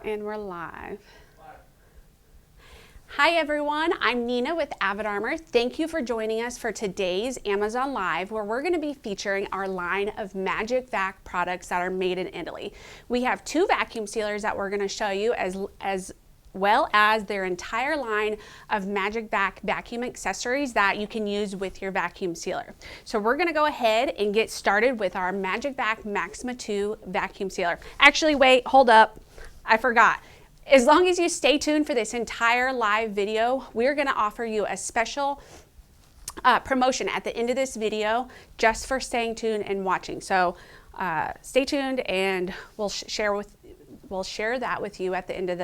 And we're live. Hi everyone, I'm Nina with Avid Armor. Thank you for joining us for today's Amazon Live, where we're going to be featuring our line of Magic Vac products that are made in Italy. We have 2 vacuum sealers that we're going to show you, as well as their entire line of Magic Vac vacuum accessories that you can use with your vacuum sealer. So we're going to go ahead and get started with our Magic Vac Maxima 2 vacuum sealer. Actually, wait, hold up. I forgot. As long as you stay tuned for this entire live video, we're going to offer you a special promotion at the end of this video just for staying tuned and watching. So stay tuned, and we'll share that with you at the end of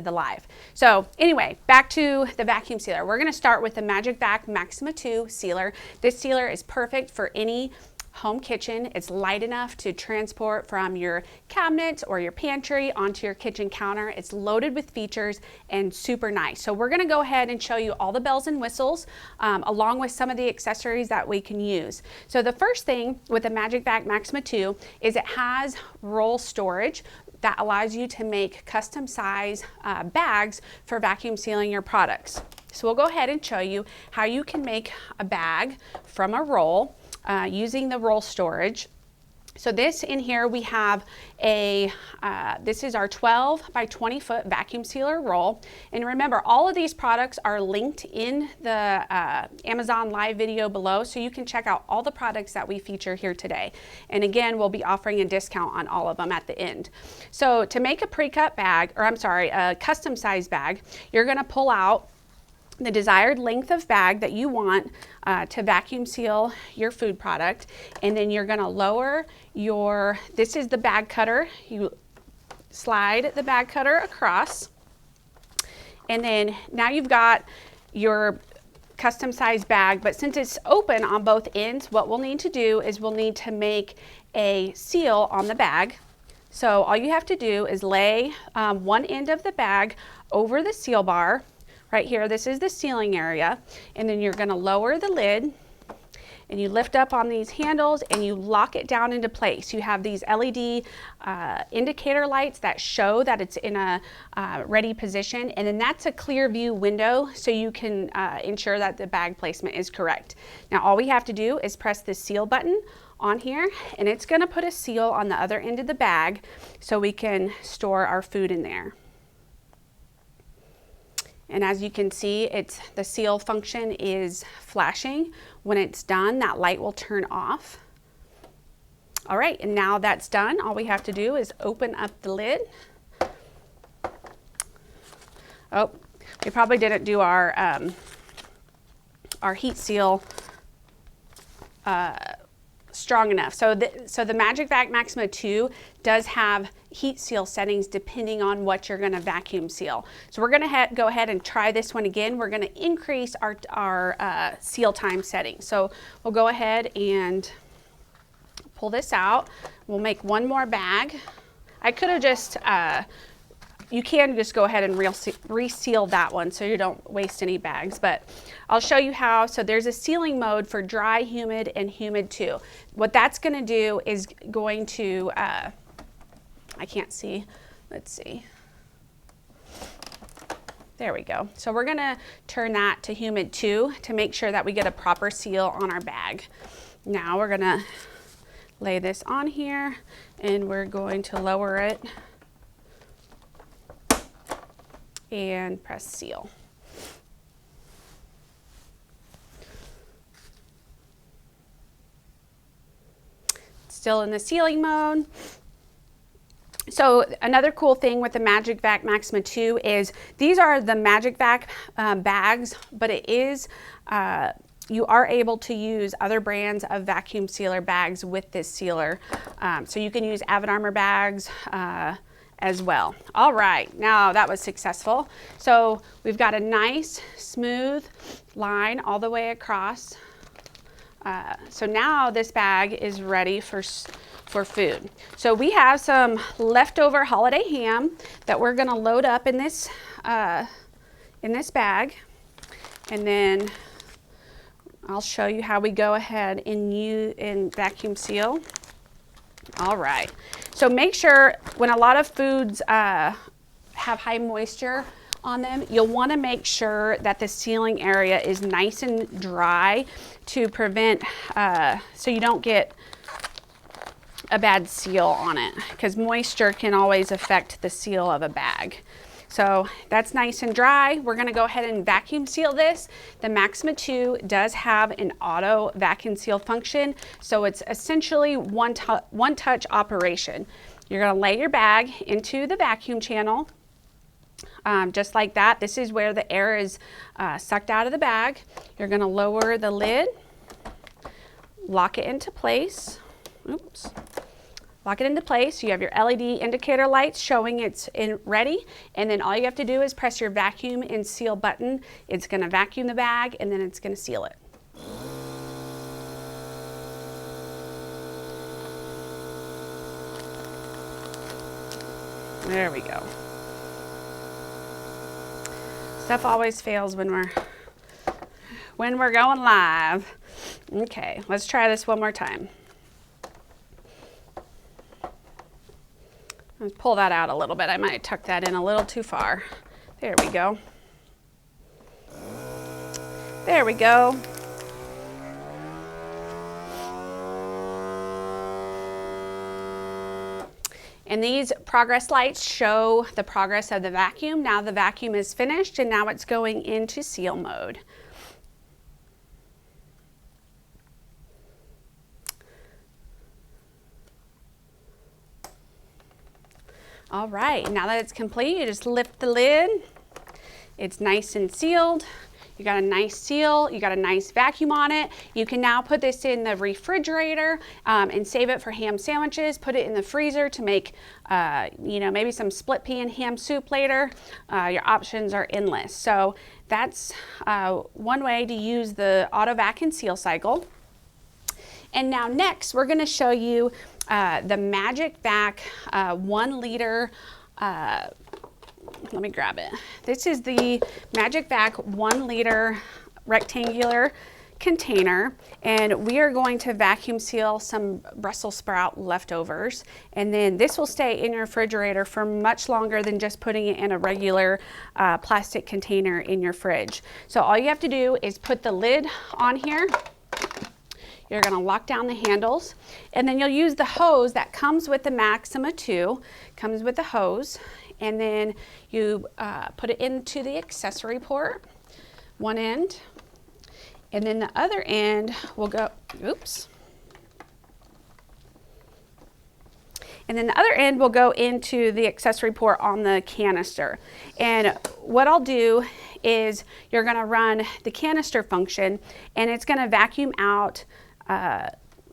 the live. So anyway, back to the vacuum sealer. We're going to start with the Magic Vac Maxima 2 sealer. This sealer is perfect for any home kitchen. It's light enough to transport from your cabinet or your pantry onto your kitchen counter. It's loaded with features and super nice. So we're going to go ahead and show you all the bells and whistles along with some of the accessories that we can use. So the first thing with the Magic Vac Maxima 2 is it has roll storage that allows you to make custom size bags for vacuum sealing your products. So we'll go ahead and show you how you can make a bag from a roll using the roll storage. So this in here we have this is our 12 by 20 foot vacuum sealer roll. And remember, all of these products are linked in the Amazon live video below, so you can check out all the products that we feature here today. And again, we'll be offering a discount on all of them at the end. So to make a pre-cut bag, or I'm sorry, a custom size bag, you're gonna pull out the desired length of bag that you want to vacuum seal your food product, and then you're going to lower this is the bag cutter. You slide the bag cutter across, and then now you've got your custom size bag. But since it's open on both ends, what we'll need to do is we'll need to make a seal on the bag. So all you have to do is lay one end of the bag over the seal bar. Right here, this is the sealing area, and then you're going to lower the lid, and you lift up on these handles and you lock it down into place. You have these LED indicator lights that show that it's in a ready position, and then that's a clear view window, so you can ensure that the bag placement is correct. Now all we have to do is press the seal button on here, and it's going to put a seal on the other end of the bag so we can store our food in there. And as you can see, the seal function is flashing. When it's done, that light will turn off. All right, and now that's done, all we have to do is open up the lid. Oh, we probably didn't do our heat seal strong enough. So the Magic Vac Maxima 2 does have heat seal settings depending on what you're going to vacuum seal. So we're going to go ahead and try this one again. We're going to increase our seal time setting. So we'll go ahead and pull this out. We'll make one more bag. I could have just you can just go ahead and reseal that one so you don't waste any bags, but I'll show you how. So there's a sealing mode for dry, humid, and humid too. What that's going to do is going to, I can't see, let's see. There we go. So we're going to turn that to humid 2 to make sure that we get a proper seal on our bag. Now we're going to lay this on here, and we're going to lower it and press seal. Still in the sealing mode. So another cool thing with the Magic Vac Maxima 2 is these are the Magic Vac bags, but it is you are able to use other brands of vacuum sealer bags with this sealer. So you can use Avid Armor bags as well. All right, now that was successful. So we've got a nice smooth line all the way across. So now this bag is ready for food. So we have some leftover holiday ham that we're going to load up in this bag, and then I'll show you how we go ahead and vacuum seal. All right, so make sure when a lot of foods have high moisture on them, you'll want to make sure that the sealing area is nice and dry to prevent, so you don't get a bad seal on it, because moisture can always affect the seal of a bag. So that's nice and dry. We're going to go ahead and vacuum seal this. The Maxima 2 does have an auto vacuum seal function, so it's essentially one touch operation. You're going to lay your bag into the vacuum channel, just like that. This is where the air is sucked out of the bag. You're going to lower the lid, lock it into place. Oops. Lock it into place. You have your LED indicator lights showing it's ready, and then all you have to do is press your vacuum and seal button. It's going to vacuum the bag, and then it's going to seal it. There we go. Stuff always fails when we're going live. Okay, let's try this one more time. Let's pull that out a little bit. I might tuck that in a little too far. There we go. There we go. And these progress lights show the progress of the vacuum. Now the vacuum is finished, and now it's going into seal mode. All right, now that it's complete, you just lift the lid. It's nice and sealed. You got a nice seal, you got a nice vacuum on it. You can now put this in the refrigerator and save it for ham sandwiches. Put it in the freezer to make, you know, maybe some split pea and ham soup later. Your options are endless. So that's one way to use the auto vac and seal cycle. And now next, we're gonna show you the Magic Vac 1 liter, let me grab it. This is the Magic Vac 1 liter rectangular container, and we are going to vacuum seal some Brussels sprout leftovers, and then this will stay in your refrigerator for much longer than just putting it in a regular plastic container in your fridge. So all you have to do is put the lid on here. You're going to lock down the handles, and then you'll use the hose that comes with the Maxima 2, comes with the hose, and then you put it into the accessory port, one end, and then the other end will go, oops. And then the other end will go into the accessory port on the canister. And what I'll do is you're going to run the canister function, and it's going to vacuum out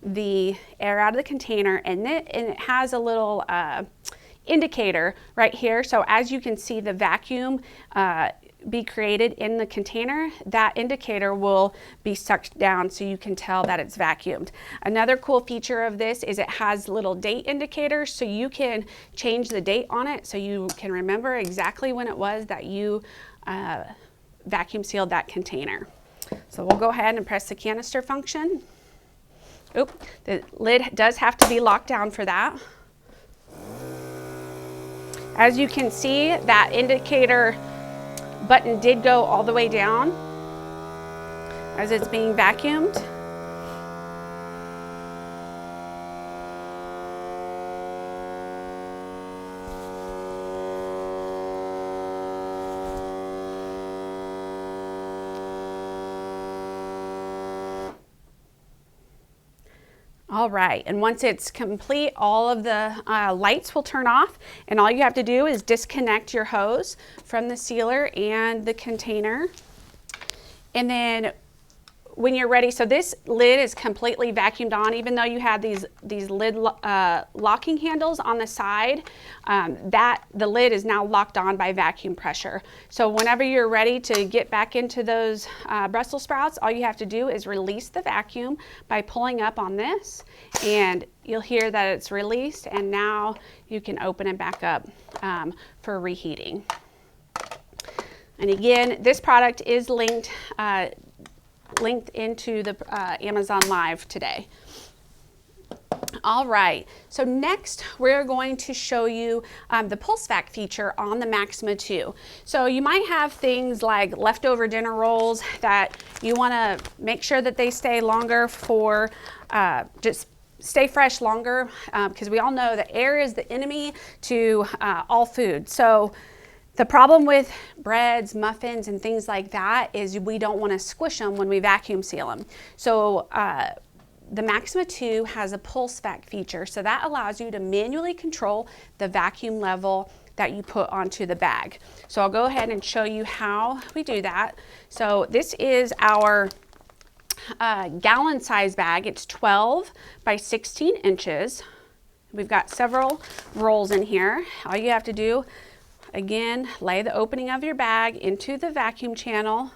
the air out of the container, and it has a little indicator right here. So as you can see the vacuum be created in the container, that indicator will be sucked down so you can tell that it's vacuumed. Another cool feature of this is it has little date indicators, so you can change the date on it so you can remember exactly when it was that you vacuum sealed that container. So we'll go ahead and press the canister function. Oop, the lid does have to be locked down for that. As you can see, that indicator button did go all the way down as it's being vacuumed. All right, and once it's complete, all of the lights will turn off, and all you have to do is disconnect your hose from the sealer and the container. And then when you're ready, so this lid is completely vacuumed on, even though you had these lid locking handles on the side, the lid is now locked on by vacuum pressure. So whenever you're ready to get back into those Brussels sprouts, all you have to do is release the vacuum by pulling up on this, and you'll hear that it's released, and now you can open it back up for reheating. And again, this product is linked into the Amazon Live today. All right, so next we're going to show you the Pulse Vac feature on the Maxima 2. So you might have things like leftover dinner rolls that you want to make sure that they stay longer for just stay fresh longer, because we all know that air is the enemy to all food. So the problem with breads, muffins, and things like that is we don't want to squish them when we vacuum seal them. So the Maxima 2 has a Pulse Vac feature, so that allows you to manually control the vacuum level that you put onto the bag. So I'll go ahead and show you how we do that. So this is our gallon size bag. It's 12 by 16 inches. We've got several rolls in here. All you have to do, again, lay the opening of your bag into the vacuum channel,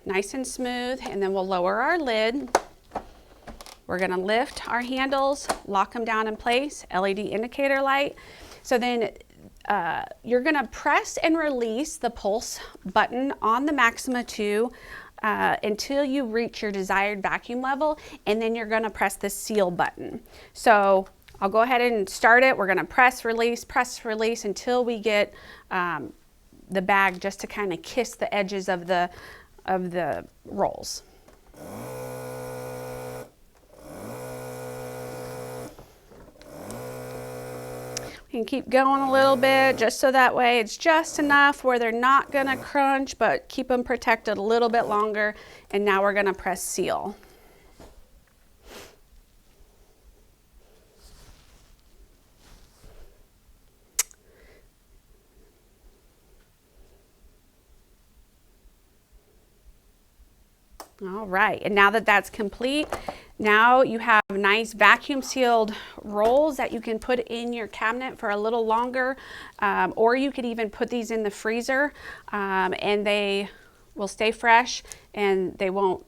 nice and smooth, and then we'll lower our lid. We're going to lift our handles, lock them down in place, LED indicator light. So then you're going to press and release the pulse button on the Maxima 2 until you reach your desired vacuum level, and then you're going to press the seal button. So I'll go ahead and start it. We're going to press release until we get the bag just to kind of kiss the edges of the rolls. You can keep going a little bit just so that way it's just enough where they're not going to crunch, but keep them protected a little bit longer. And now we're going to press seal. All right, and now that that's complete, now you have nice vacuum sealed rolls that you can put in your cabinet for a little longer, or you could even put these in the freezer, and they will stay fresh and they won't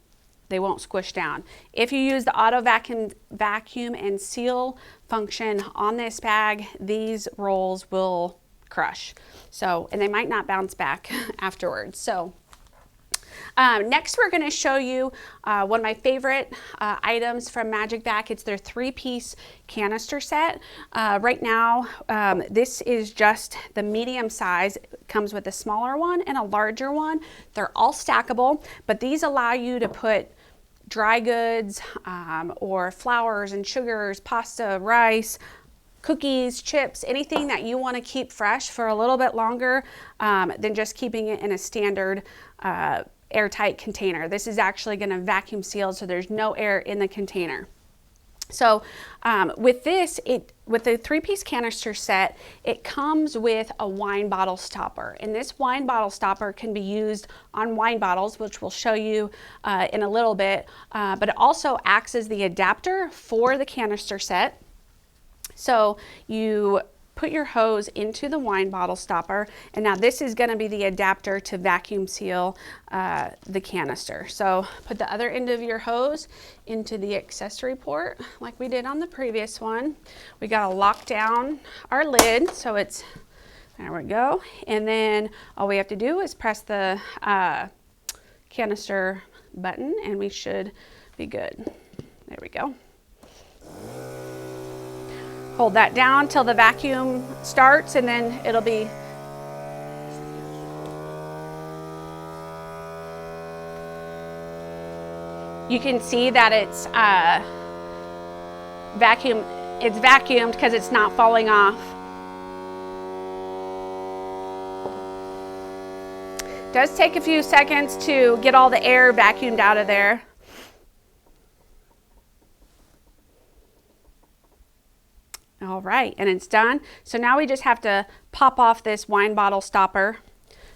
squish down. If you use the auto vacuum and seal function on this bag, these rolls will crush. So, and they might not bounce back afterwards. So next, we're going to show you one of my favorite items from Magic Vac. It's their 3-piece canister set. Right now, this is just the medium size. It comes with a smaller one and a larger one. They're all stackable, but these allow you to put dry goods or flours and sugars, pasta, rice, cookies, chips, anything that you want to keep fresh for a little bit longer than just keeping it in a standard airtight container. This is actually going to vacuum seal, so there's no air in the container. So with this, with the 3-piece canister set, it comes with a wine bottle stopper, and this wine bottle stopper can be used on wine bottles, which we'll show you in a little bit, but it also acts as the adapter for the canister set. So you put your hose into the wine bottle stopper, and now this is going to be the adapter to vacuum seal the canister. So put the other end of your hose into the accessory port like we did on the previous one. We got to lock down our lid, so it's, there we go, and then all we have to do is press the canister button and we should be good. There we go. Hold that down till the vacuum starts, and then it'll be you can see that it's vacuumed because it's not falling off. It does take a few seconds to get all the air vacuumed out of there. All right, and it's done. So now we just have to pop off this wine bottle stopper.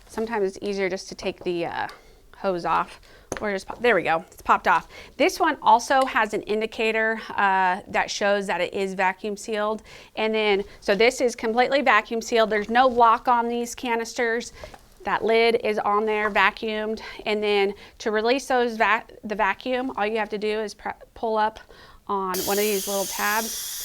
Sometimes it's easier just to take the hose off, or just pop. There we go, it's popped off. This one also has an indicator that shows that it is vacuum sealed. And then, so this is completely vacuum sealed. There's no lock on these canisters. That lid is on there, vacuumed. And then to release those the vacuum, all you have to do is pull up on one of these little tabs,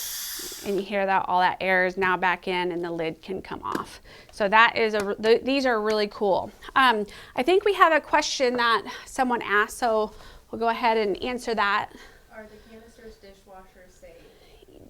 and you hear that all that air is now back in and the lid can come off. So that is these are really cool. I think we have a question that someone asked, so we'll go ahead and answer that. Are the canisters dishwasher safe?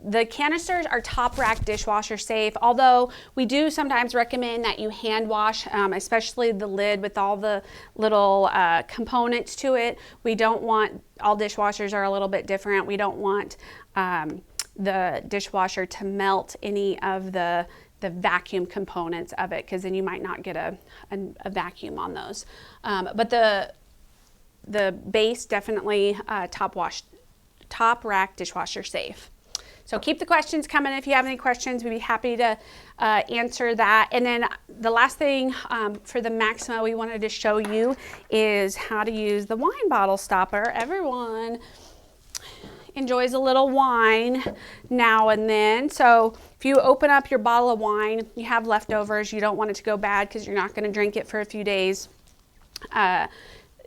the canisters are top rack dishwasher safe, although we do sometimes recommend that you hand wash, especially the lid with all the little components to it. We don't want, all dishwashers are a little bit different. We don't want the dishwasher to melt any of the vacuum components of it, because then you might not get a vacuum on those. But the base definitely top rack dishwasher safe. So keep the questions coming. If you have any questions, we'd be happy to answer that. And then the last thing for the Maxima we wanted to show you is how to use the wine bottle stopper. Everyone enjoys a little wine now and then. So if you open up your bottle of wine, you have leftovers, you don't want it to go bad because you're not going to drink it for a few days.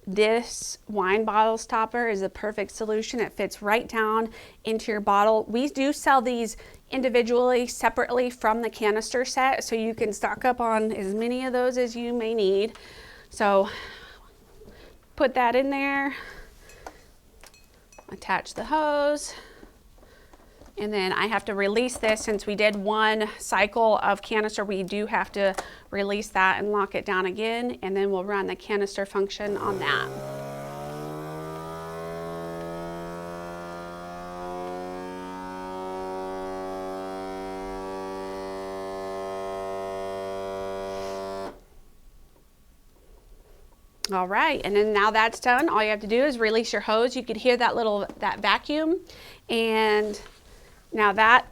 This wine bottle stopper is a perfect solution. It fits right down into your bottle. We do sell these individually, separately from the canister set, so you can stock up on as many of those as you may need. So put that in there, attach the hose, and then I have to release this. Since we did one cycle of canister, we do have to release that and lock it down again, and then we'll run the canister function on that. All right, and then now that's done, all you have to do is release your hose. You could hear that vacuum, and now that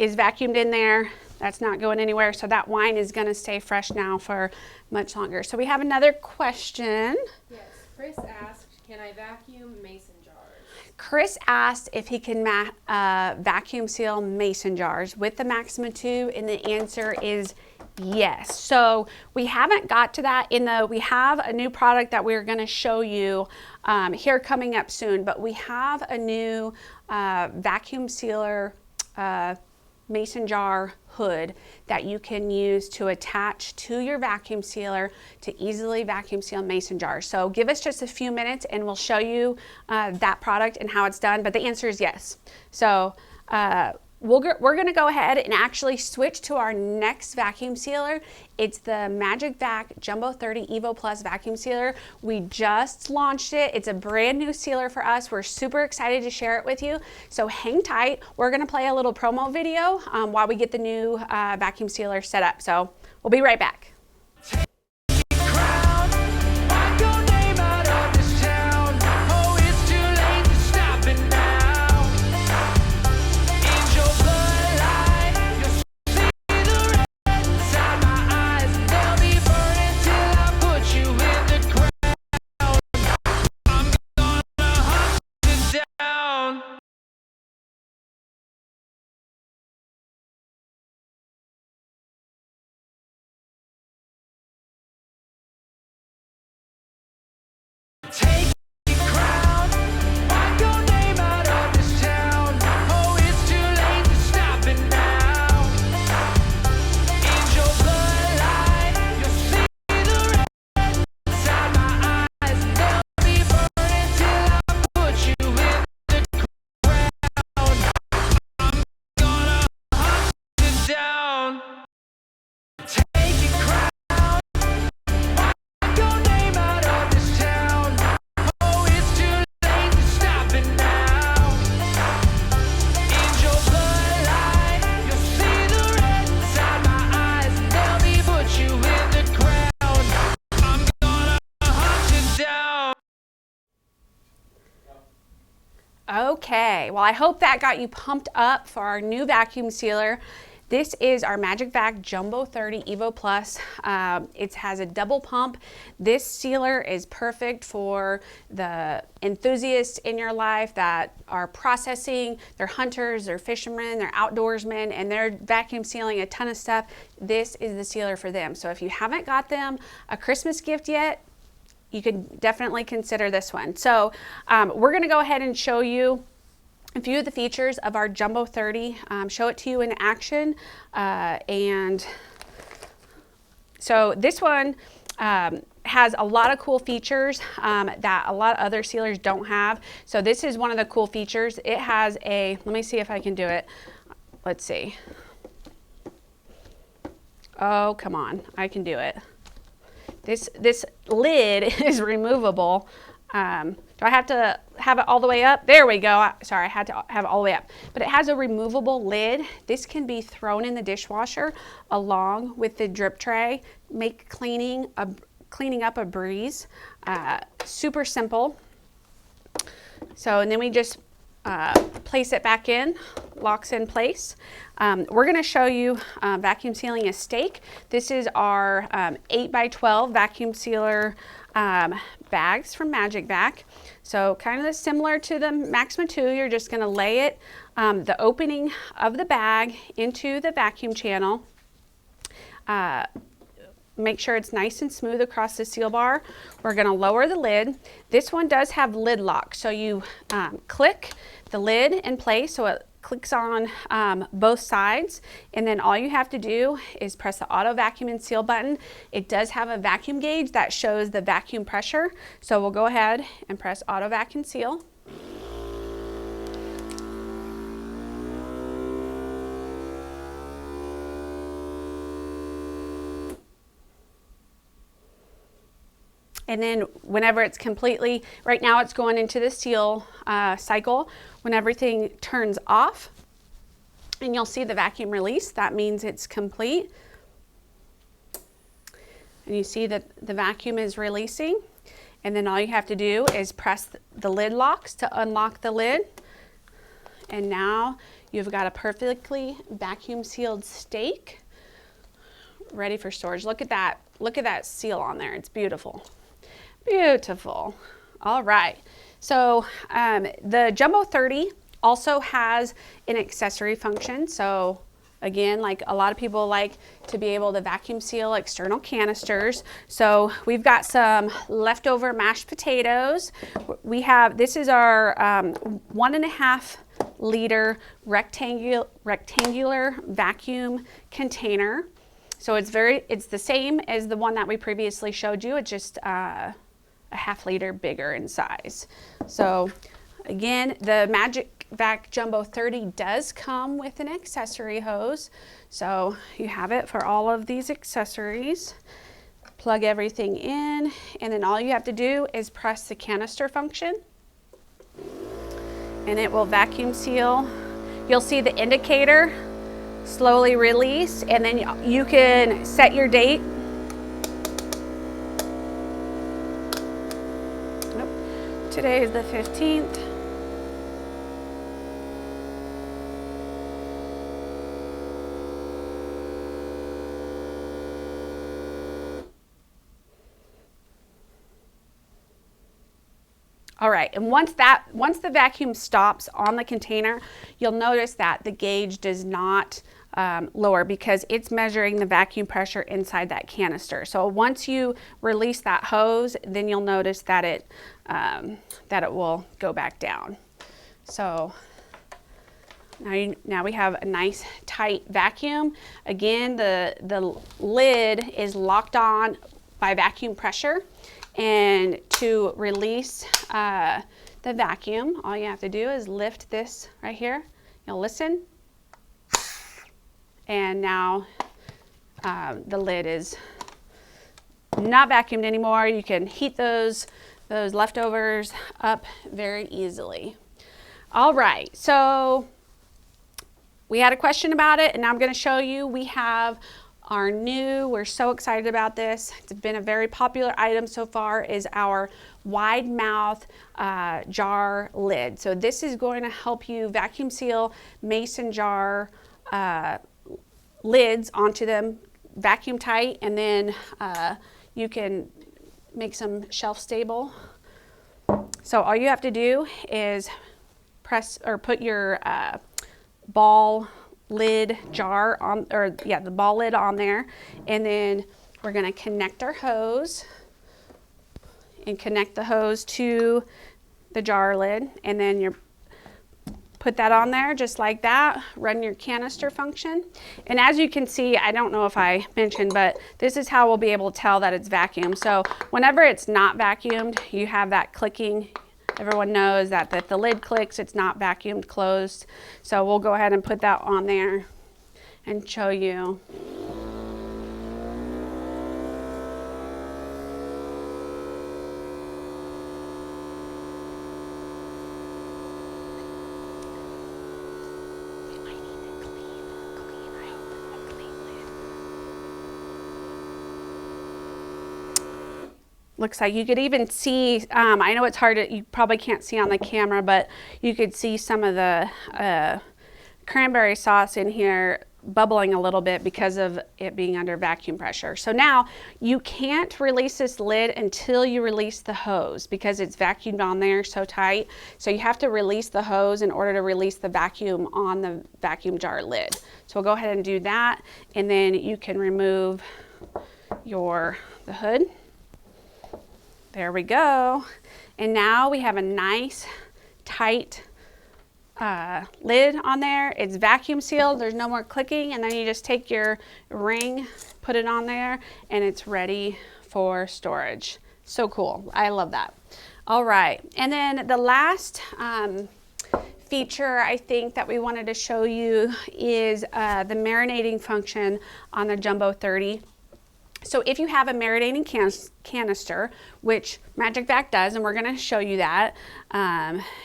is vacuumed in there. That's not going anywhere, so that wine is going to stay fresh now for much longer. So we have another question. Yes, Chris asked, can I vacuum mason jars? Chris asked if he can vacuum seal mason jars with the Maxima 2, and the answer is yes. So we haven't got to that we have a new product that we're going to show you here coming up soon, but we have a new vacuum sealer mason jar hood that you can use to attach to your vacuum sealer to easily vacuum seal mason jars. So give us just a few minutes and we'll show you that product and how it's done, but the answer is yes. So we're going to go ahead and actually switch to our next vacuum sealer. It's the Vac Jumbo 30 Evo Plus vacuum sealer. We just launched it. It's a brand new sealer for us. We're super excited to share it with you. So hang tight. We're going to play a little promo video while we get the new vacuum sealer set up. So we'll be right back. Take your crown, write your name out of this town. Oh, it's too late to stop it now. In your bloodline, you'll see the red inside my eyes. They'll be burning till I put you in the ground. I'm gonna hunt you down. Take your crown. Okay, well I hope that got you pumped up for our new vacuum sealer. This is our Vac Jumbo 30 Evo Plus. It has a double pump. This sealer is perfect for the enthusiasts in your life that are processing. They're hunters, they're fishermen, they're outdoorsmen, and they're vacuum sealing a ton of stuff. This is the sealer for them. So if you haven't got them a Christmas gift yet, you could definitely consider this one. So we're gonna go ahead and show you a few of the features of our Jumbo 30, show it to you in action. And so this one, has a lot of cool features that a lot of other sealers don't have. So this is one of the cool features. It has a, let me see if I can do it. Let's see. Oh, come on, I can do it. This lid is removable. Do I have to have it all the way up? There we go. Sorry, I had to have it all the way up. But it has a removable lid. This can be thrown in the dishwasher along with the drip tray. Make cleaning up a breeze. Super simple. So, and then we just place it back in, locks in place. We're going to show you vacuum sealing a steak. This is our 8x12 vacuum sealer bags from Magic Vac. So kind of similar to the Maxima 2, you're just going to lay it, the opening of the bag into the vacuum channel. Make sure it's nice and smooth across the seal bar. We're going to lower the lid. This one does have lid lock, so you click the lid in place so it clicks on both sides, and then all you have to do is press the auto vacuum and seal button. It does have a vacuum gauge that shows the vacuum pressure, so we'll go ahead and press auto vac and seal. And then whenever it's completely, right now it's going into the seal cycle. When everything turns off and you'll see the vacuum release, that means it's complete. And you see that the vacuum is releasing. And then all you have to do is press the lid locks to unlock the lid. And now you've got a perfectly vacuum sealed steak ready for storage. Look at that. Look at that seal on there. It's beautiful. Beautiful. All right. So the Jumbo 30 also has an accessory function. So again, like a lot of people like to be able to vacuum seal external canisters. So we've got some leftover mashed potatoes. We have, this is our 1.5 liter rectangular vacuum container. So it's the same as the one that we previously showed you. It's just a ½ liter bigger in size. So again, the Magic Vac Jumbo 30 does come with an accessory hose. So you have it for all of these accessories. Plug everything in, and then all you have to do is press the canister function and it will vacuum seal. You'll see the indicator slowly release, and then you can set your date. Today is the 15th. All right, and once the vacuum stops on the container, you'll notice that the gauge does not lower because it's measuring the vacuum pressure inside that canister. So once you release that hose, then you'll notice that it will go back down. So now we have a nice tight vacuum. Again, the lid is locked on by vacuum pressure, and to release the vacuum, all you have to do is lift this right here. You'll listen. And now the lid is not vacuumed anymore. You can heat those leftovers up very easily. All right, so we had a question about it, and now I'm going to show you. We have our new, we're so excited about this. It's been a very popular item so far, is our wide mouth jar lid. So this is going to help you vacuum seal mason jar lids onto them, vacuum tight, and then you can make some shelf stable. So all you have to do is press or put your ball lid jar on, or yeah, the ball lid on there, and then we're going to connect our hose and connect the hose to the jar lid, and then you put that on there just like that, run your canister function. And as you can see, I don't know if I mentioned, but this is how we'll be able to tell that it's vacuumed. So whenever it's not vacuumed, you have that clicking. Everyone knows that if the lid clicks, it's not vacuumed closed. So we'll go ahead and put that on there and show you. Looks like you could even see, I know it's hard to, you probably can't see on the camera, but you could see some of the cranberry sauce in here bubbling a little bit because of it being under vacuum pressure. So now you can't release this lid until you release the hose because it's vacuumed on there so tight. So you have to release the hose in order to release the vacuum on the vacuum jar lid. So we'll go ahead and do that, and then you can remove the hood. There we go. And now we have a nice tight lid on there. It's vacuum sealed. There's no more clicking. And then you just take your ring, put it on there, and it's ready for storage. So cool. I love that. All right. And then the last feature I think that we wanted to show you is the marinating function on the Jumbo 30. So if you have a marinating canister, which Magic Vac does, and we're going to show you that,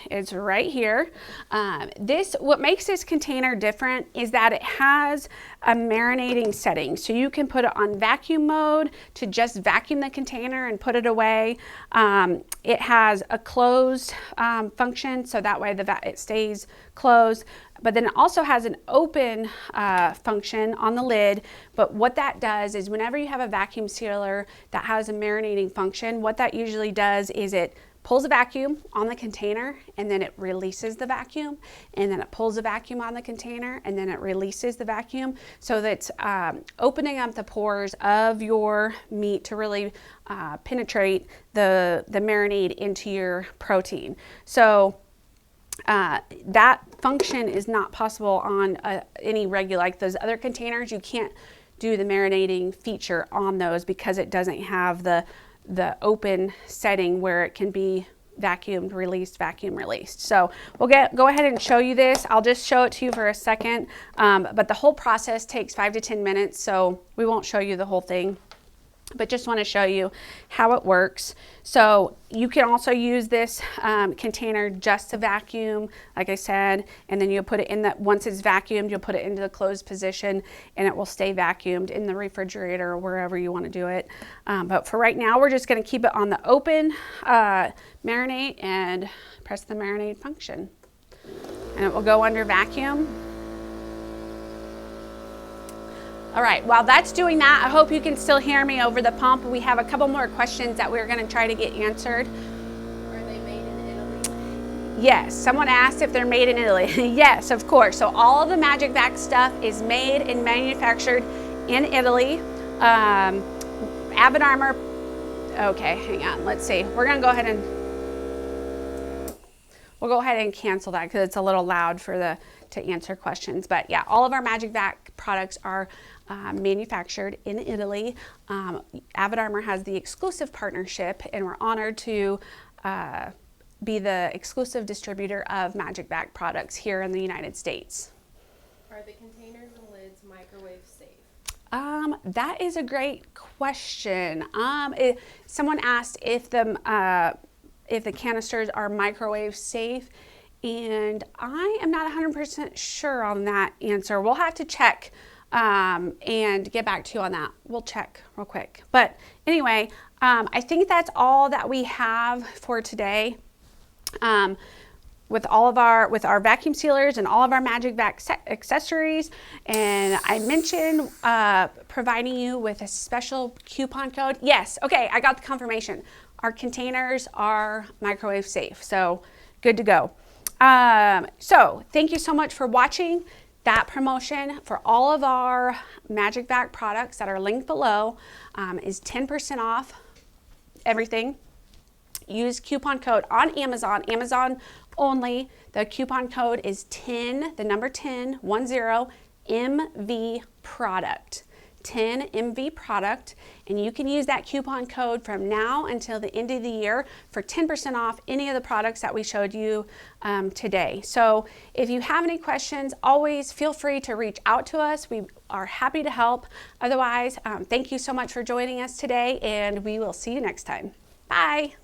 it's right here. What makes this container different is that it has a marinating setting. So you can put it on vacuum mode to just vacuum the container and put it away. It has a closed function, so that way it stays closed. But then it also has an open function on the lid. But what that does is whenever you have a vacuum sealer that has a marinating function, what that usually does is it pulls a vacuum on the container and then it releases the vacuum, and then it pulls a vacuum on the container and then it releases the vacuum. So that's opening up the pores of your meat to really penetrate the marinade into your protein. So that function is not possible on any regular, like those other containers. You can't do the marinating feature on those because it doesn't have the open setting where it can be vacuumed, released, vacuum released. So we'll go ahead and show you this. I'll just show it to you for a second, but the whole process takes 5 to 10 minutes, so we won't show you the whole thing, but just want to show you how it works. So you can also use this container just to vacuum, like I said, and then you'll put it in that, once it's vacuumed, you'll put it into the closed position and it will stay vacuumed in the refrigerator or wherever you want to do it. But for right now, we're just going to keep it on the open marinate and press the marinate function. And it will go under vacuum. All right, while that's doing that, I hope you can still hear me over the pump. We have a couple more questions that we're going to try to get answered. Are they made in Italy? Yes, someone asked if they're made in Italy. Yes, of course. So all of the Magic Vac stuff is made and manufactured in Italy. Avid Armor, okay, hang on, let's see. We're going to go ahead and, we'll go ahead and cancel that because it's a little loud to answer questions. But yeah, all of our Magic Vac products are manufactured in Italy. Avid Armor has the exclusive partnership, and we're honored to be the exclusive distributor of Magic Vac products here in the United States. Are the containers and lids microwave safe? That is a great question. Someone asked if the canisters are microwave safe, and I am not 100% sure on that answer. We'll have to check and get back to you on that. We'll check real quick. But anyway, I think that's all that we have for today. With our vacuum sealers and all of our Magic Vac accessories. And I mentioned providing you with a special coupon code. Yes, okay, I got the confirmation. Our containers are microwave safe, so good to go. So thank you so much for watching that promotion. For all of our Magic Vac products that are linked below is 10% off everything. Use coupon code on Amazon. Amazon only. The coupon code is 10, the number 10, 10, MV product. 10 MV product, and you can use that coupon code from now until the end of the year for 10% off any of the products that we showed you today. So if you have any questions, always feel free to reach out to us. We are happy to help. Otherwise, thank you so much for joining us today, and we will see you next time. Bye.